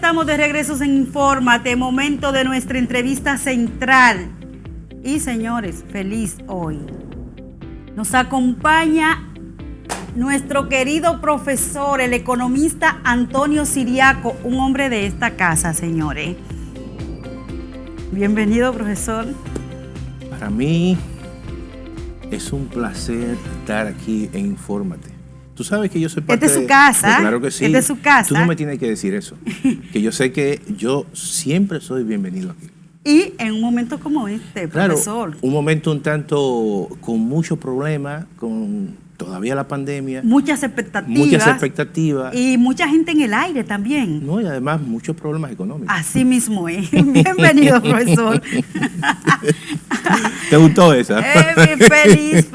estamos de regreso en Infórmate, momento de nuestra entrevista central. Y señores, feliz hoy. Nos acompaña nuestro querido profesor, el economista Antonio Siriaco, un hombre de esta casa, señores. Bienvenido, profesor. Para mí es un placer estar aquí en Infórmate. Tú sabes que yo soy parte de su casa. Claro que sí. Es de su casa. Tú no me tienes que decir eso. Que yo sé que yo siempre soy bienvenido aquí. Y en un momento como este, profesor. Claro, un momento un tanto con muchos problemas, con todavía la pandemia. Muchas expectativas. Y mucha gente en el aire también. No, y además muchos problemas económicos. Así mismo es. Bienvenido, profesor. ¿Te gustó esa? Feliz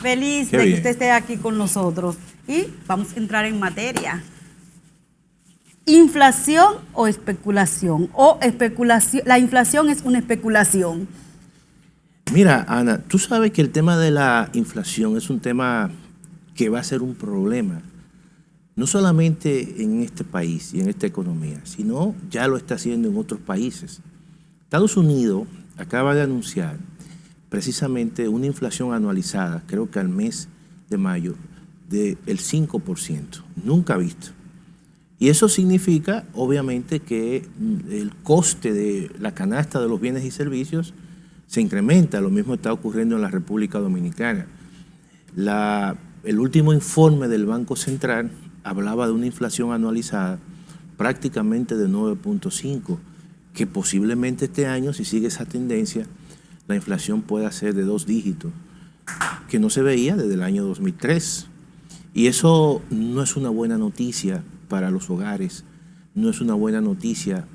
Qué de que bien. usted esté aquí con nosotros. Y vamos a entrar en materia. ¿Inflación o especulación? La inflación es una especulación. Mira, Ana, tú sabes que el tema de la inflación es un tema que va a ser un problema, no solamente en este país y en esta economía, sino ya lo está haciendo en otros países. Estados Unidos acaba de anunciar precisamente una inflación anualizada, creo que al mes de mayo, del 5%, nunca visto. Y eso significa, obviamente, que el coste de la canasta de los bienes y servicios se incrementa. Lo mismo está ocurriendo en la República Dominicana. El último informe del Banco Central hablaba de una inflación anualizada prácticamente de 9.5, que posiblemente este año, si sigue esa tendencia, la inflación pueda ser de 2 dígitos, que no se veía desde el año 2003. Y eso no es una buena noticia para los hogares, no es una buena noticia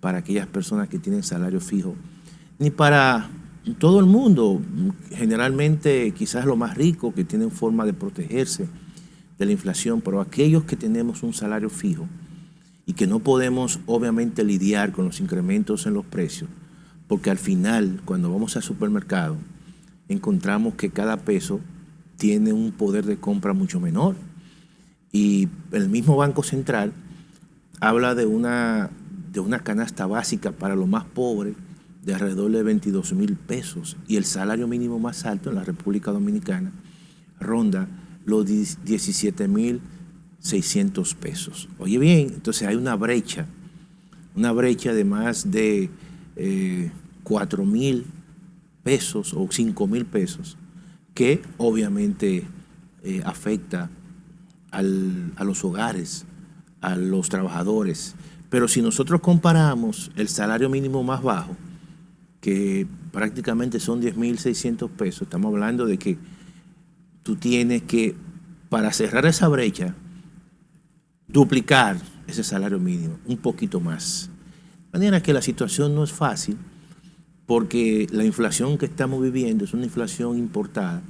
para aquellas personas que tienen salario fijo, ni para todo el mundo, generalmente quizás los más ricos que tienen forma de protegerse de la inflación, pero aquellos que tenemos un salario fijo y que no podemos obviamente lidiar con los incrementos en los precios, porque al final cuando vamos al supermercado encontramos que cada peso tiene un poder de compra mucho menor. Y el mismo Banco Central habla de una canasta básica para los más pobres de alrededor de 22,000 pesos. Y el salario mínimo más alto en la República Dominicana ronda los 17,600 pesos. Oye bien, entonces hay una brecha de más de 4,000 pesos o 5,000 pesos que obviamente afecta a los hogares, a los trabajadores. Pero si nosotros comparamos el salario mínimo más bajo, que prácticamente son 10,600 pesos, estamos hablando de que tú tienes que, para cerrar esa brecha, duplicar ese salario mínimo, un poquito más. De manera que la situación no es fácil, porque la inflación que estamos viviendo es una inflación importada.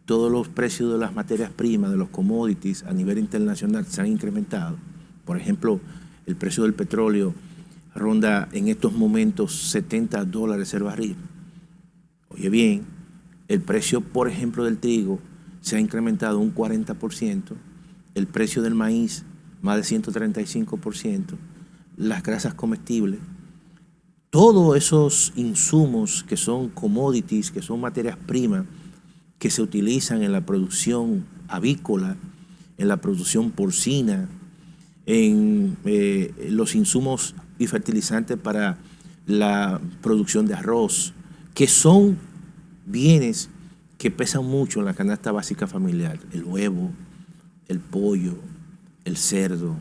Todos los precios de las materias primas, de los commodities a nivel internacional se han incrementado. Por ejemplo, el precio del petróleo ronda en estos momentos $70 el barril. Oye bien, el precio, por ejemplo, del trigo se ha incrementado un 40%, el precio del maíz más de 135%, las grasas comestibles. Todos esos insumos que son commodities, que son materias primas, que se utilizan en la producción avícola, en la producción porcina, en los insumos y fertilizantes para la producción de arroz, que son bienes que pesan mucho en la canasta básica familiar, el huevo, el pollo, el cerdo.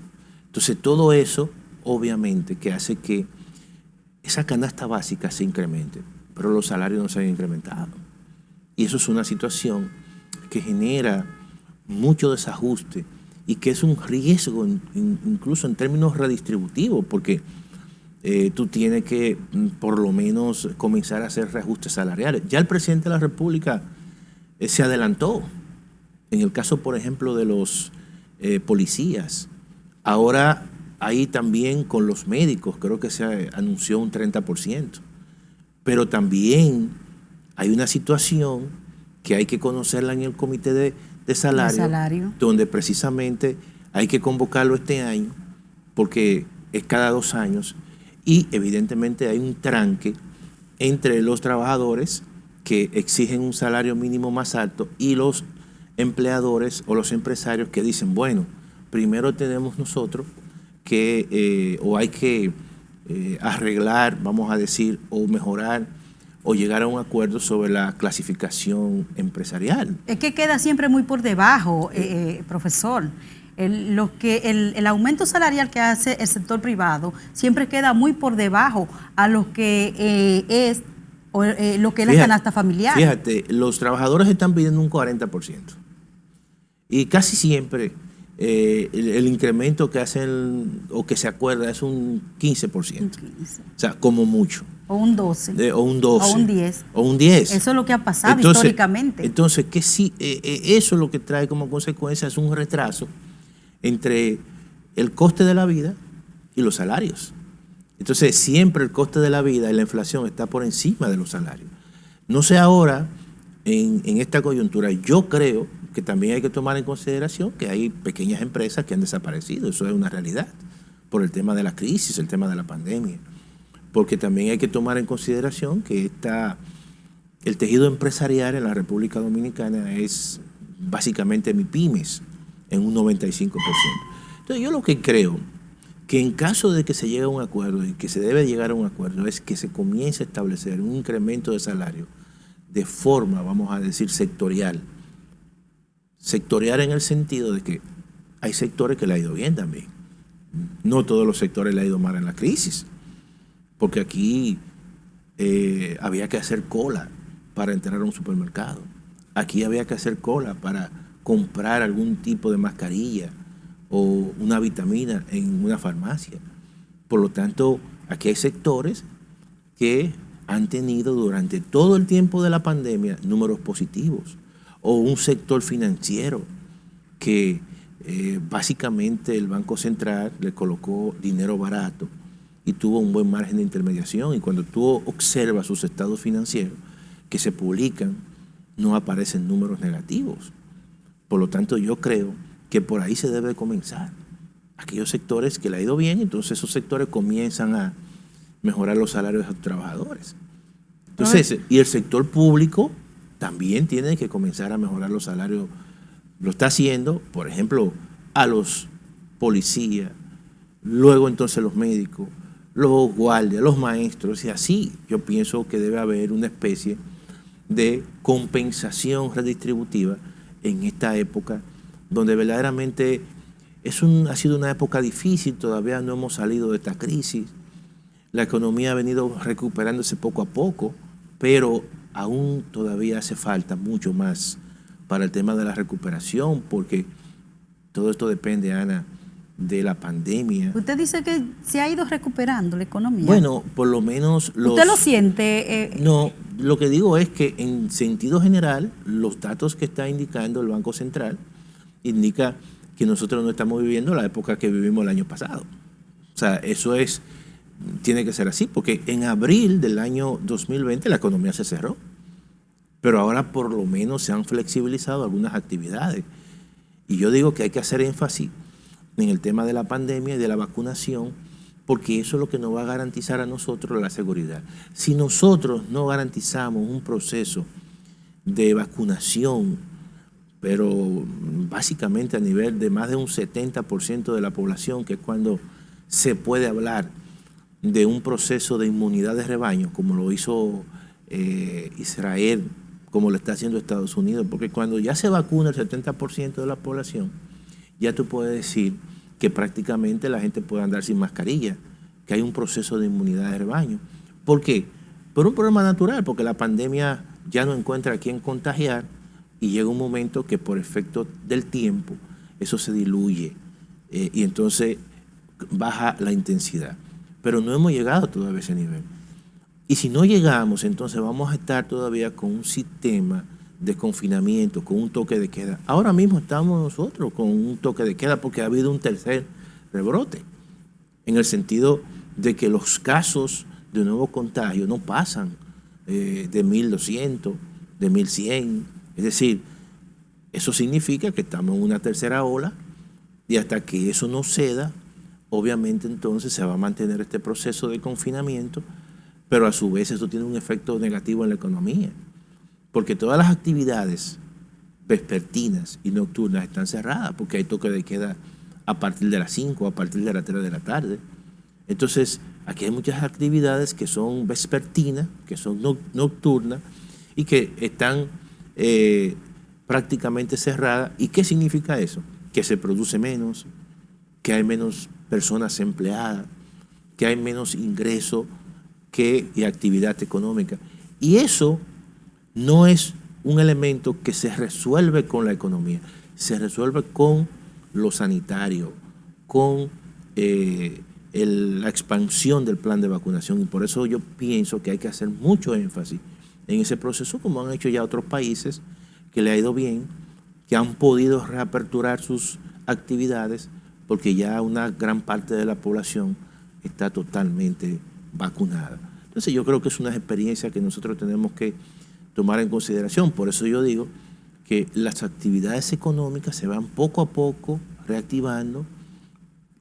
Entonces todo eso, obviamente, que hace que esa canasta básica se incremente, pero los salarios no se han incrementado. Y eso es una situación que genera mucho desajuste y que es un riesgo incluso en términos redistributivos, porque tú tienes que por lo menos comenzar a hacer reajustes salariales. Ya el presidente de la República se adelantó. En el caso, por ejemplo, de los policías. Ahora ahí también con los médicos, creo que se anunció un 30%. Pero también hay una situación que hay que conocerla en el comité de salario, donde precisamente hay que convocarlo este año, porque es cada 2 años y evidentemente hay un tranque entre los trabajadores que exigen un salario mínimo más alto y los empleadores o los empresarios que dicen, bueno, primero tenemos nosotros que, o hay que arreglar, vamos a decir, o mejorar o llegar a un acuerdo sobre la clasificación empresarial. Es que queda siempre muy por debajo, profesor. El aumento salarial que hace el sector privado siempre queda muy por debajo a lo que es lo que es la canasta familiar. Fíjate, los trabajadores están pidiendo un 40%. Y casi siempre el incremento que hacen o que se acuerda es un 15%. Un 15. O sea, como mucho. O un 12. O un 12. O un 10. O un 10. Eso es lo que ha pasado históricamente. Entonces, que sí, eso lo que trae como consecuencia es un retraso entre el coste de la vida y los salarios. Entonces, siempre el coste de la vida y la inflación está por encima de los salarios. No sé ahora, en esta coyuntura, yo creo que también hay que tomar en consideración que hay pequeñas empresas que han desaparecido. Eso es una realidad por el tema de la crisis, el tema de la pandemia. Porque también hay que tomar en consideración que el tejido empresarial en la República Dominicana es básicamente MIPYMES en un 95%. Entonces yo lo que creo que en caso de que se llegue a un acuerdo y que se debe llegar a un acuerdo es que se comience a establecer un incremento de salario de forma, vamos a decir, sectorial. Sectorial en el sentido de que hay sectores que le ha ido bien también. No todos los sectores le ha ido mal en la crisis. Porque aquí había que hacer cola para entrar a un supermercado. Aquí había que hacer cola para comprar algún tipo de mascarilla o una vitamina en una farmacia. Por lo tanto, aquí hay sectores que han tenido durante todo el tiempo de la pandemia números positivos. O un sector financiero que básicamente el Banco Central le colocó dinero barato y tuvo un buen margen de intermediación. Y cuando tú observas sus estados financieros que se publican, no aparecen números negativos. Por lo tanto, yo creo que por ahí se debe comenzar. Aquellos sectores que le ha ido bien, entonces esos sectores comienzan a mejorar los salarios de sus trabajadores. Entonces, y el sector público también tiene que comenzar a mejorar los salarios. Lo está haciendo, por ejemplo, a los policías, luego entonces los médicos, los guardias, los maestros, y así yo pienso que debe haber una especie de compensación redistributiva en esta época, donde verdaderamente ha sido una época difícil, todavía no hemos salido de esta crisis, la economía ha venido recuperándose poco a poco, pero aún todavía hace falta mucho más para el tema de la recuperación, porque todo esto depende, Ana, de la pandemia. Usted dice que se ha ido recuperando la economía. Bueno, por lo menos ¿Usted lo siente? No, lo que digo es que en sentido general, los datos que está indicando el Banco Central indica que nosotros no estamos viviendo la época que vivimos el año pasado. O sea, eso tiene que ser así, porque en abril del año 2020 la economía se cerró, pero ahora por lo menos se han flexibilizado algunas actividades. Y yo digo que hay que hacer énfasis en el tema de la pandemia y de la vacunación, porque eso es lo que nos va a garantizar a nosotros la seguridad. Si nosotros no garantizamos un proceso de vacunación, pero básicamente a nivel de más de un 70% de la población, que es cuando se puede hablar de un proceso de inmunidad de rebaño, como lo hizo Israel, como lo está haciendo Estados Unidos, porque cuando ya se vacuna el 70% de la población, ya tú puedes decir que prácticamente la gente puede andar sin mascarilla, que hay un proceso de inmunidad de rebaño. ¿Por qué? Por un problema natural, porque la pandemia ya no encuentra a quién contagiar y llega un momento que por efecto del tiempo eso se diluye y entonces baja la intensidad. Pero no hemos llegado todavía a ese nivel. Y si no llegamos, entonces vamos a estar todavía con un sistema de confinamiento, con un toque de queda. Ahora mismo estamos nosotros con un toque de queda porque ha habido un tercer rebrote, en el sentido de que los casos de nuevo contagio no pasan de 1.200, de 1.100. Es decir, eso significa que estamos en una tercera ola y hasta que eso no ceda, obviamente entonces se va a mantener este proceso de confinamiento, pero a su vez eso tiene un efecto negativo en la economía, porque todas las actividades vespertinas y nocturnas están cerradas, porque hay toque de queda a partir de las 5, a partir de las 3 de la tarde. Entonces, aquí hay muchas actividades que son vespertinas, que son nocturnas y que están prácticamente cerradas. ¿Y qué significa eso? Que se produce menos, que hay menos personas empleadas, que hay menos ingreso y actividad económica. Y eso no es un elemento que se resuelve con la economía, se resuelve con lo sanitario, con la expansión del plan de vacunación. Y por eso yo pienso que hay que hacer mucho énfasis en ese proceso, como han hecho ya otros países que le ha ido bien, que han podido reaperturar sus actividades, porque ya una gran parte de la población está totalmente vacunada. Entonces yo creo que es una experiencia que nosotros tenemos que tomar en consideración. Por eso yo digo que las actividades económicas se van poco a poco reactivando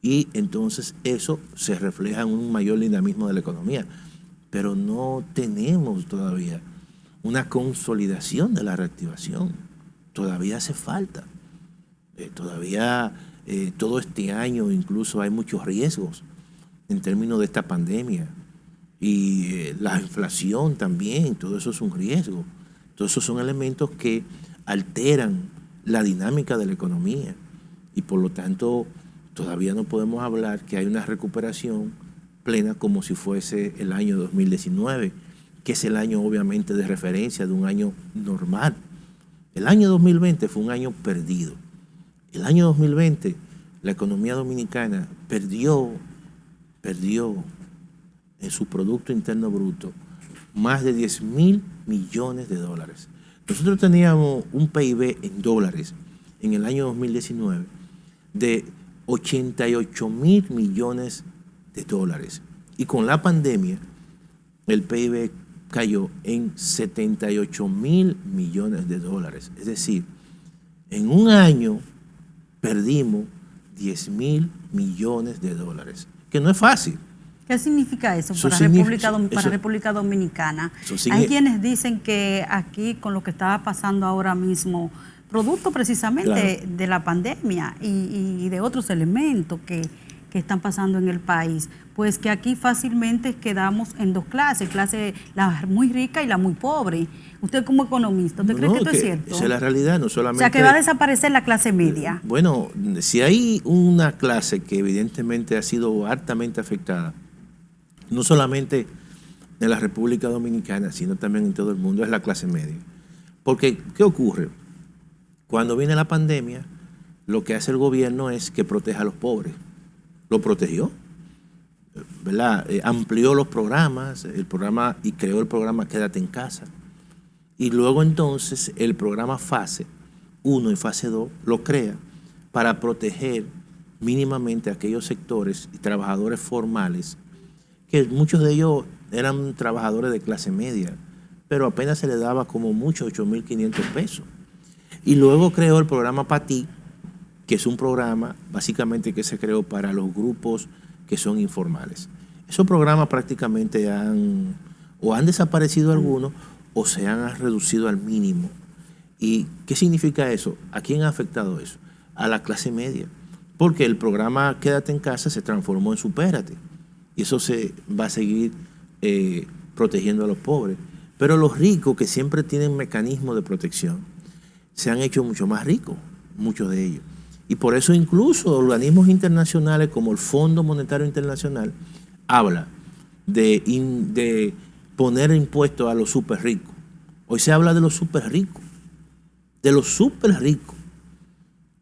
y entonces eso se refleja en un mayor dinamismo de la economía. Pero no tenemos todavía una consolidación de la reactivación. Todavía hace falta. Todavía todo este año incluso hay muchos riesgos en términos de esta pandemia. Y la inflación también, todo eso es un riesgo. Todos esos son elementos que alteran la dinámica de la economía. Y por lo tanto, todavía no podemos hablar que hay una recuperación plena como si fuese el año 2019, que es el año obviamente de referencia de un año normal. El año 2020 fue un año perdido. El año 2020, la economía dominicana perdió en su Producto Interno Bruto más de 10,000 millones de dólares. Nosotros teníamos un PIB en dólares en el año 2019 de 88,000 millones de dólares. Y con la pandemia, el PIB cayó en 78,000 millones de dólares. Es decir, en un año perdimos 10,000 millones de dólares, que no es fácil. ¿Qué significa eso para República Dominicana? Hay quienes dicen que aquí, con lo que estaba pasando ahora mismo, producto precisamente de la pandemia y de otros elementos que están pasando en el país, pues que aquí fácilmente quedamos en dos clases, la muy rica y la muy pobre. Usted como economista, ¿usted cree que esto es cierto? Esa es la realidad, no solamente... O sea, que va a desaparecer la clase media. Bueno, si hay una clase que evidentemente ha sido hartamente afectada, no solamente en la República Dominicana, sino también en todo el mundo, es la clase media. Porque, ¿qué ocurre? Cuando viene la pandemia, lo que hace el gobierno es que proteja a los pobres. Lo protegió, ¿verdad? Amplió los programas, y creó el programa Quédate en Casa. Y luego entonces el programa Fase 1 y Fase 2 lo crea para proteger mínimamente a aquellos sectores y trabajadores formales, que muchos de ellos eran trabajadores de clase media, pero apenas se les daba como mucho 8,500 pesos. Y luego creó el programa PATI, que es un programa básicamente que se creó para los grupos que son informales. Esos programas prácticamente han desaparecido algunos o se han reducido al mínimo. ¿Y qué significa eso? ¿A quién ha afectado eso? A la clase media. Porque el programa Quédate en Casa se transformó en Supérate. Y eso se va a seguir protegiendo a los pobres. Pero los ricos, que siempre tienen mecanismos de protección, se han hecho mucho más ricos, muchos de ellos. Y por eso incluso organismos internacionales como el Fondo Monetario Internacional habla de poner impuestos a los súper ricos. Hoy se habla de los súper ricos,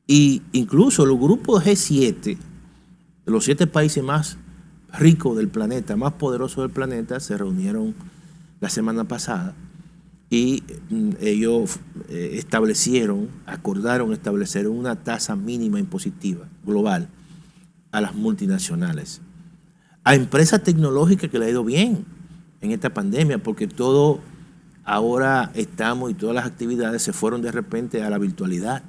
Y incluso los grupos G7, de los 7 países más ricos del planeta, más poderosos del planeta, se reunieron la semana pasada y ellos acordaron establecer una tasa mínima impositiva global a las multinacionales, a empresas tecnológicas que le ha ido bien en esta pandemia, porque todo ahora y todas las actividades se fueron de repente a la virtualidad.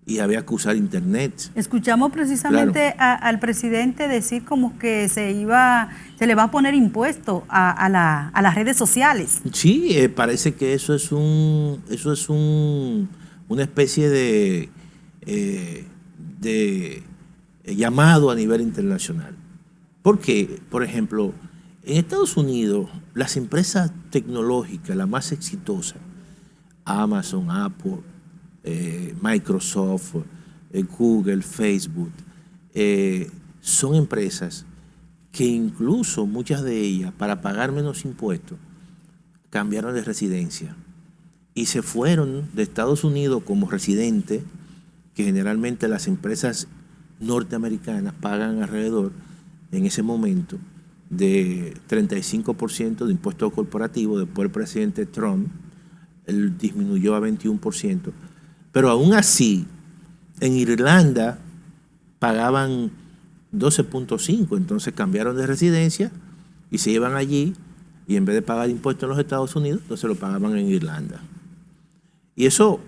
y había que usar internet. Escuchamos precisamente al presidente decir como que se le va a poner impuesto a las redes sociales. Sí, parece que eso es una especie de llamado a nivel internacional. Porque, por ejemplo, en Estados Unidos, las empresas tecnológicas, las más exitosas, Amazon, Apple, Microsoft, Google, Facebook, son empresas que incluso muchas de ellas, para pagar menos impuestos, cambiaron de residencia y se fueron de Estados Unidos como residentes, que generalmente las empresas norteamericanas pagan alrededor, en ese momento, de 35% de impuestos corporativos. Después el presidente Trump él disminuyó a 21%. Pero aún así, en Irlanda pagaban 12.5%, entonces cambiaron de residencia y se iban allí, y en vez de pagar impuestos en los Estados Unidos, entonces lo pagaban en Irlanda. Y eso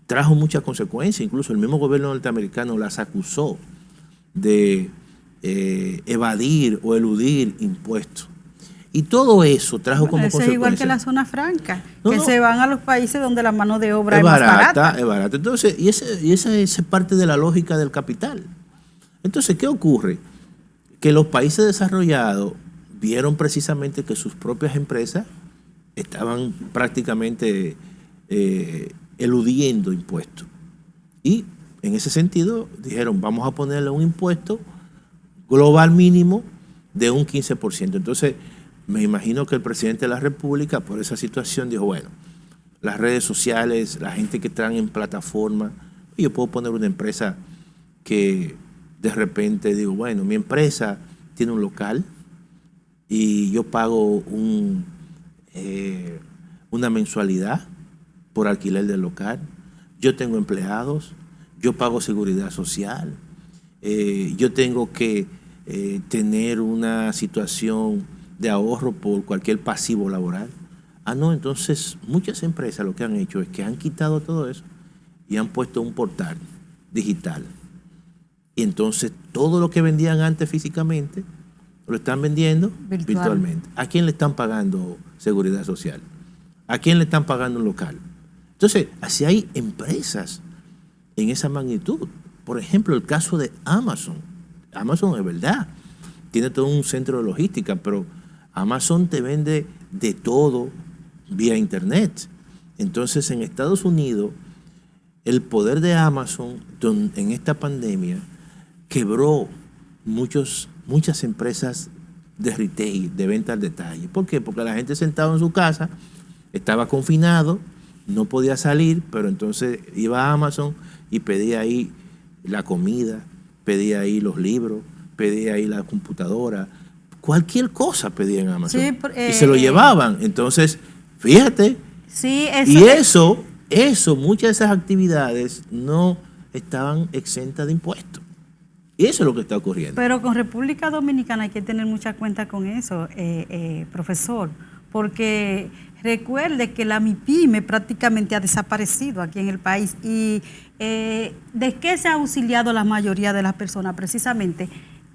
trajo muchas consecuencias. Incluso el mismo gobierno norteamericano las acusó de evadir o eludir impuestos. Y todo eso trajo como consecuencia. Es igual que la zona franca, se van a los países donde la mano de obra es más barata. Es barata. Entonces, y esa es parte de la lógica del capital. Entonces, ¿qué ocurre? Que los países desarrollados vieron precisamente que sus propias empresas estaban prácticamente eludiendo impuestos. Y en ese sentido dijeron, vamos a ponerle un impuesto global mínimo de un 15%. Entonces, me imagino que el presidente de la República, por esa situación, dijo, bueno, las redes sociales, la gente que traen en plataforma, yo puedo poner una empresa que de repente digo, bueno, mi empresa tiene un local y yo pago una mensualidad por alquiler del local, yo tengo empleados, yo pago seguridad social, yo tengo que tener una situación de ahorro por cualquier pasivo laboral. No, entonces muchas empresas lo que han hecho es que han quitado todo eso y han puesto un portal digital. Y entonces todo lo que vendían antes físicamente lo están vendiendo virtualmente. ¿A quién le están pagando seguridad social? ¿A quién le están pagando un local? Entonces, así hay empresas en esa magnitud. Por ejemplo, el caso de Amazon. Amazon es verdad, tiene todo un centro de logística, pero Amazon te vende de todo vía internet. Entonces, en Estados Unidos, el poder de Amazon en esta pandemia quebró muchas empresas de retail, de venta al detalle. ¿Por qué? Porque la gente sentada en su casa, estaba confinado, no podía salir, pero entonces iba a Amazon y pedía ahí la comida, pedía ahí los libros, pedía ahí la computadora, cualquier cosa pedía en Amazon. Sí, y se lo llevaban. Entonces, fíjate. Sí, y eso, muchas de esas actividades no estaban exentas de impuestos. Y eso es lo que está ocurriendo. Pero con República Dominicana hay que tener mucha cuenta con eso, profesor, porque recuerde que la MIPYME prácticamente ha desaparecido aquí en el país. ¿Y de qué se ha auxiliado la mayoría de las personas? Precisamente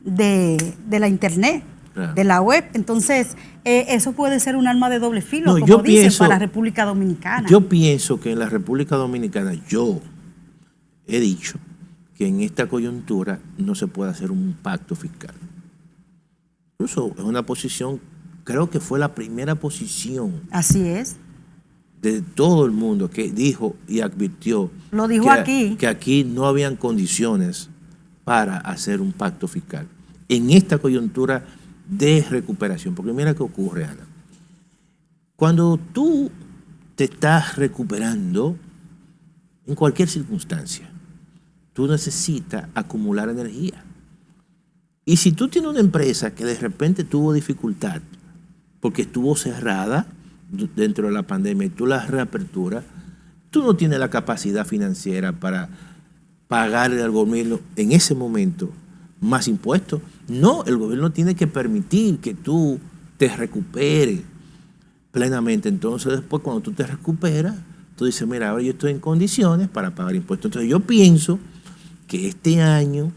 de la internet, claro, de la web. Entonces, eso puede ser un arma de doble filo, como dicen, para la República Dominicana. Yo pienso que en la República Dominicana, yo he dicho que en esta coyuntura no se puede hacer un pacto fiscal. Incluso es una posición, creo que fue la primera posición. Así es. De todo el mundo que dijo y advirtió. Lo dijo aquí. Que aquí no habían condiciones para hacer un pacto fiscal. En esta coyuntura de recuperación. Porque mira qué ocurre, Ana. Cuando tú te estás recuperando, en cualquier circunstancia, tú necesitas acumular energía. Y si tú tienes una empresa que de repente tuvo dificultad porque estuvo cerrada dentro de la pandemia y tú la reaperturas, tú no tienes la capacidad financiera para pagarle al gobierno en ese momento más impuestos. No, el gobierno tiene que permitir que tú te recuperes plenamente. Entonces después, cuando tú te recuperas, tú dices, mira, ahora yo estoy en condiciones para pagar impuestos. Entonces yo pienso que este año,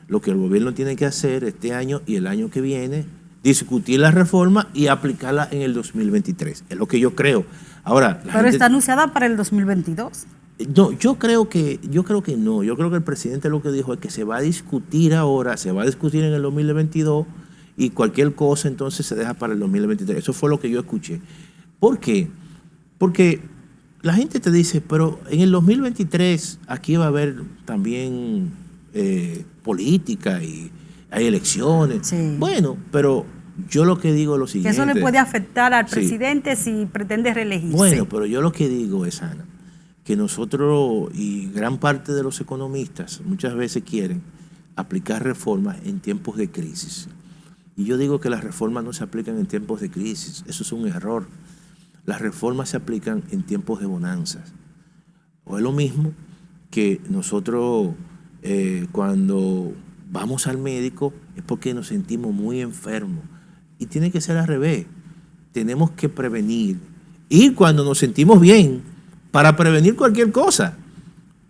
lo que el gobierno tiene que hacer este año y el año que viene, discutir la reforma y aplicarla en el 2023. Es lo que yo creo. Ahora, pero está anunciada para el 2022. No, yo creo que no. Yo creo que el presidente lo que dijo es que se va a discutir ahora, se va a discutir en el 2022 y cualquier cosa entonces se deja para el 2023. Eso fue lo que yo escuché. ¿Por qué? Porque la gente te dice, pero en el 2023 aquí va a haber también política y hay elecciones. Sí. Bueno, pero yo lo que digo es lo siguiente. Que eso le puede afectar al presidente si pretende reelegirse. Bueno, pero yo lo que digo es, Ana, que nosotros y gran parte de los economistas muchas veces quieren aplicar reformas en tiempos de crisis. Y yo digo que las reformas no se aplican en tiempos de crisis. Eso es un error. Las reformas se aplican en tiempos de bonanzas. O es lo mismo que nosotros cuando vamos al médico es porque nos sentimos muy enfermos. Y tiene que ser al revés. Tenemos que prevenir. Ir cuando nos sentimos bien para prevenir cualquier cosa.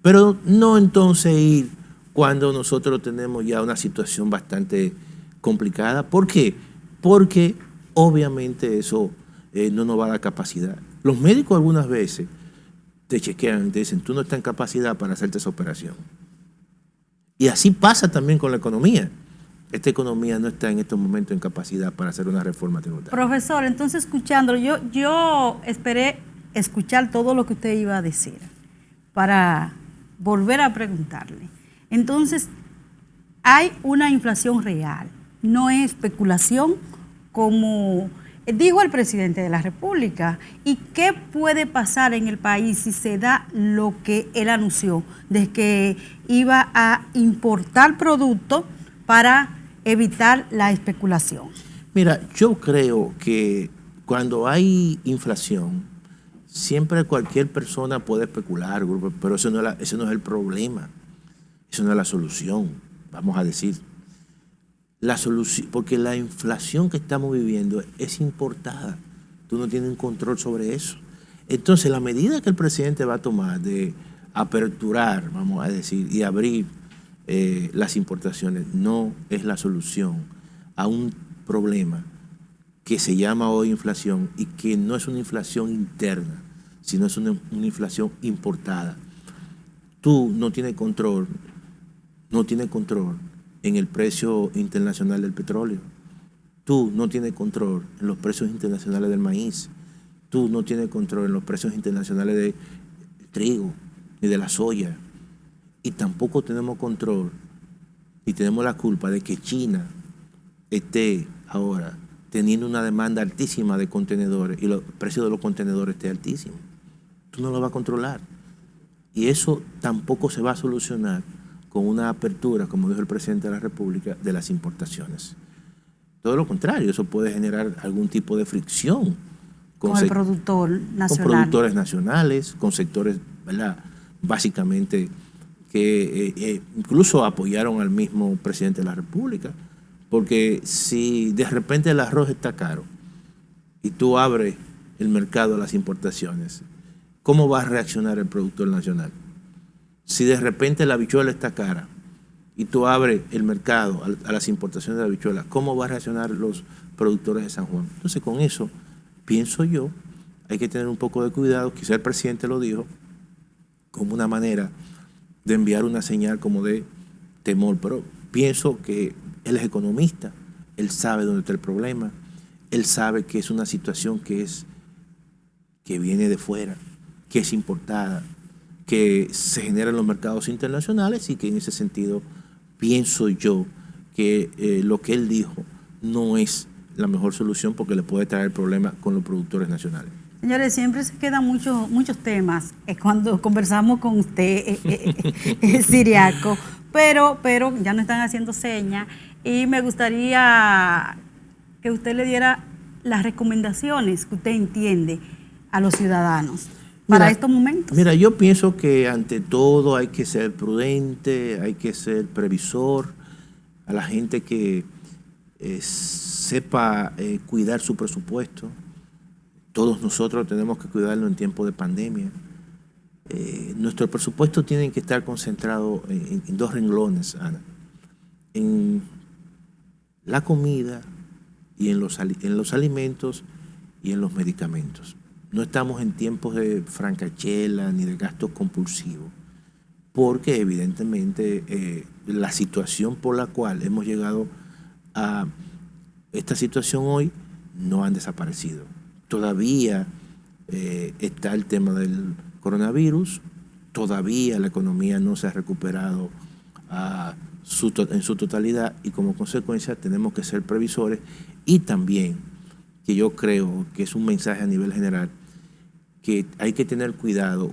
Pero no entonces ir cuando nosotros tenemos ya una situación bastante complicada. ¿Por qué? Porque obviamente eso no nos va a dar capacidad. Los médicos algunas veces te chequean y te dicen, tú no estás en capacidad para hacerte esa operación. Y así pasa también con la economía. Esta economía no está en estos momentos en capacidad para hacer una reforma tributaria. Profesor, entonces escuchándolo, yo esperé escuchar todo lo que usted iba a decir para volver a preguntarle. Entonces, hay una inflación real, no es especulación como dijo el presidente de la República. ¿Y qué puede pasar en el país si se da lo que él anunció, de que iba a importar productos para evitar la especulación? Mira, yo creo que cuando hay inflación, siempre cualquier persona puede especular, pero eso no es el problema, eso no es la solución, vamos a decir. La solución, porque la inflación que estamos viviendo es importada. Tú no tienes un control sobre eso. Entonces, la medida que el presidente va a tomar de aperturar, vamos a decir, y abrir las importaciones, no es la solución a un problema que se llama hoy inflación y que no es una inflación interna, sino es una inflación importada. Tú no tienes control en el precio internacional del petróleo. Tú no tienes control en los precios internacionales del maíz. Tú no tienes control en los precios internacionales del trigo ni de la soya. Y tampoco tenemos control y tenemos la culpa de que China esté ahora teniendo una demanda altísima de contenedores y los precios de los contenedores esté altísimo. Tú no lo vas a controlar. Y eso tampoco se va a solucionar con una apertura, como dijo el presidente de la República, de las importaciones. Todo lo contrario, eso puede generar algún tipo de fricción con el productor nacional. Con productores nacionales, con sectores, ¿verdad?, básicamente que incluso apoyaron al mismo presidente de la República. Porque si de repente el arroz está caro y tú abres el mercado a las importaciones, ¿cómo va a reaccionar el productor nacional? Si de repente la habichuela está cara y tú abres el mercado a las importaciones de la habichuela, ¿cómo van a reaccionar los productores de San Juan? Entonces, con eso, pienso yo, hay que tener un poco de cuidado. Quizá el presidente lo dijo como una manera de enviar una señal como de temor, pero pienso que él es economista, él sabe dónde está el problema, él sabe que es una situación que viene de fuera, que es importada, que se genera en los mercados internacionales y que en ese sentido pienso yo que lo que él dijo no es la mejor solución porque le puede traer problemas con los productores nacionales. Señores, siempre se quedan muchos temas cuando conversamos con usted, Ciriaco, pero ya no están haciendo señas y me gustaría que usted le diera las recomendaciones que usted entiende a los ciudadanos para estos momentos. Mira, yo pienso que ante todo hay que ser prudente, hay que ser previsor, a la gente que sepa cuidar su presupuesto. Todos nosotros tenemos que cuidarlo en tiempo de pandemia. nuestro presupuesto tiene que estar concentrado en dos renglones, Ana. En la comida y en los alimentos y en los medicamentos. No estamos en tiempos de francachela ni de gastos compulsivos, porque evidentemente la situación por la cual hemos llegado a esta situación hoy no han desaparecido. Todavía está el tema del coronavirus, todavía la economía no se ha recuperado en su totalidad, y como consecuencia tenemos que ser previsores, y también, que yo creo que es un mensaje a nivel general, que hay que tener cuidado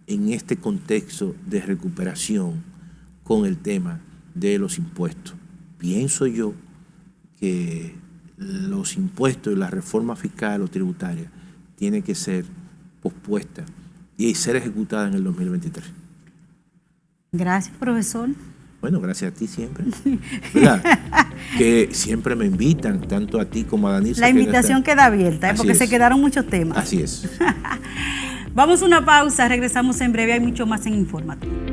en este contexto de recuperación con el tema de los impuestos. Pienso yo que los impuestos y la reforma fiscal o tributaria tienen que ser pospuestas y ser ejecutada en el 2023. Gracias, profesor. Bueno, gracias a ti siempre, ¿verdad? Que siempre me invitan, tanto a ti como a Danisa. La invitación queda abierta, porque se quedaron muchos temas. Así es. Vamos a una pausa, regresamos en breve, hay mucho más en Informativo.